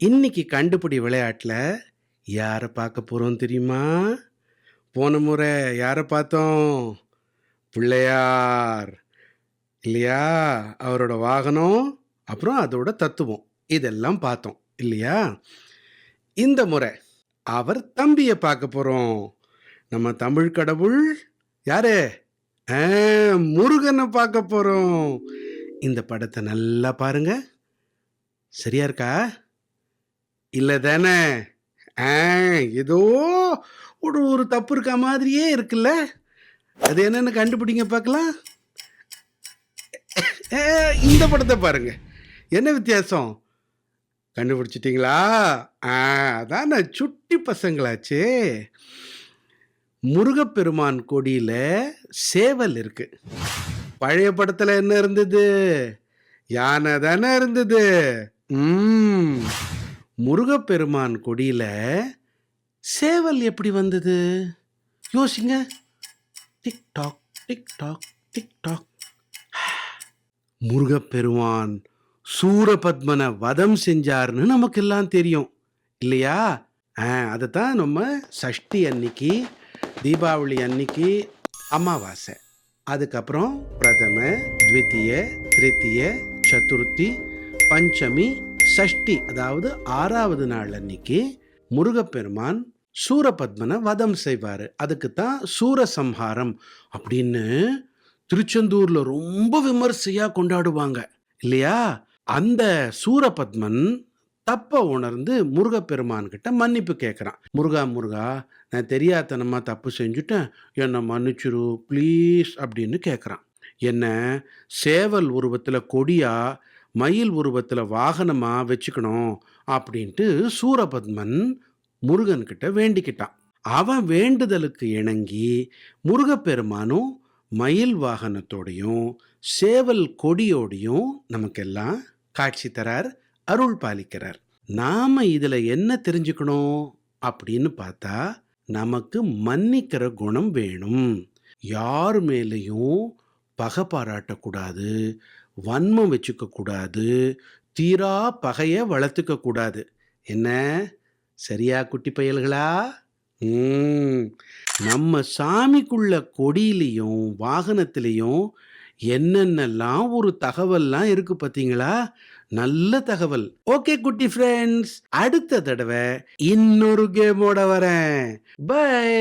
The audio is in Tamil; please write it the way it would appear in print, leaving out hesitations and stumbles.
இன்னைக்கு கண்டுபிடி விளையாட்டுல யார பார்க்க போறோம் தெரியுமா? போன முறை யார பார்த்தோம்? பிள்ளையார் இல்லையா? அவரோட வாகனம், அப்புறம் அதோட தத்துவம். இதெல்லாம் பார்த்தோம் இல்லையா? இந்த முறை அவர் தம்பிய பார்க்க போறோம். நம்ம தமிழ் கடவுள் யாரு? ஆ, முருகனை பார்க்க போறோம். இந்த படத்தை நல்லா பாருங்க. சரியா இருக்கா? இல்ல தானே? ஆ, ஏதோ ஒரு ஒரு தப்பு இருக்க மாதிரியே இருக்குல்ல. அது என்னன்னு கண்டுபிடிங்க பார்க்கலாம். ஆ, இந்த படத்தை பாருங்க. என்ன வித்தியாசம் கண்டுபிடிச்சிட்டீங்களா? ஆ, அதான சுட்டி பசங்களாச்சே. முருகப்பெருமான் கொடியில சேவல் இருக்கு. பழைய படத்துல என்ன இருந்தது? யானை தானே இருந்தது. ம், முருகப்பெருமான் கொடியில சேவல் எப்படி வந்தது? யோசிங்க. Tick tock tick tock tick tock. முருகப்பெருமான் சூரபத்மனை வதம் செஞ்சார்னு நமக்கு எல்லாம் தெரியும் இல்லையா? அதைத்தான் நம்ம சஷ்டி அன்னைக்கு, தீபாவளி அன்னைக்கு, அமாவாசை, அதுக்கப்புறம் பிரதம, த்விதிய, திருத்திய, சதுர்த்தி, பஞ்சமி, சஷ்டி, அதாவது 6வது நாள் அன்னைக்கு முருகப்பெருமான் சூரபத்மனை வதம் செய்வாரு. அதுக்குத்தான் சூரசம்ஹாரம் அப்படின்னு திருச்செந்தூர்ல ரொம்ப விமர்சையா கொண்டாடுவாங்க இல்லையா? அந்த சூரபத்மன் தப்ப உணர்ந்து முருகப்பெருமான் கிட்ட மன்னிப்பு கேட்குறான். முருகா முருகா, நான் தெரியாதனமா தப்பு செஞ்சுட்டேன், என்னை மன்னிச்சிரு ப்ளீஸ் அப்படின்னு கேட்குறான். என்ன சேவல் உருவத்துல கொடியா, மயில் உருவத்துல வாகனமா வச்சுக்கணும் அப்படின்ட்டு சூரபத்மன் முருகன் கிட்ட வேண்டிக்கிட்டான். அவன் வேண்டுதலுக்கு இணங்கி முருகப்பெருமானும் மயில் வாகனத்தோடையும் சேவல் கொடியோடையும் நமக்கெல்லாம் காட்சி தரார், அருள் பாலிக்கிறார். நாம இதுல என்ன தெரிஞ்சுக்கணும் அப்படின்னு பார்த்தா, நமக்கு மன்னிக்கிற குணம் வேணும். யார் மேலேயும் பகை பாராட்டக்கூடாது, வன்மம் வச்சுக்க கூடாது, தீரா பகைய வளர்த்துக்க கூடாது. என்ன சரியா குட்டி பயல்களா? நம்ம சாமிக்குள்ள கொடியிலையும் வாகனத்திலையும் என்னென்னலாம் ஒரு தகவல்லாம் இருக்கு பார்த்தீங்களா? நல்ல தகவல். ஓகே குட்டி ஃப்ரெண்ட்ஸ், அடுத்த தடவை இன்னொரு கேமோட வரேன். பை.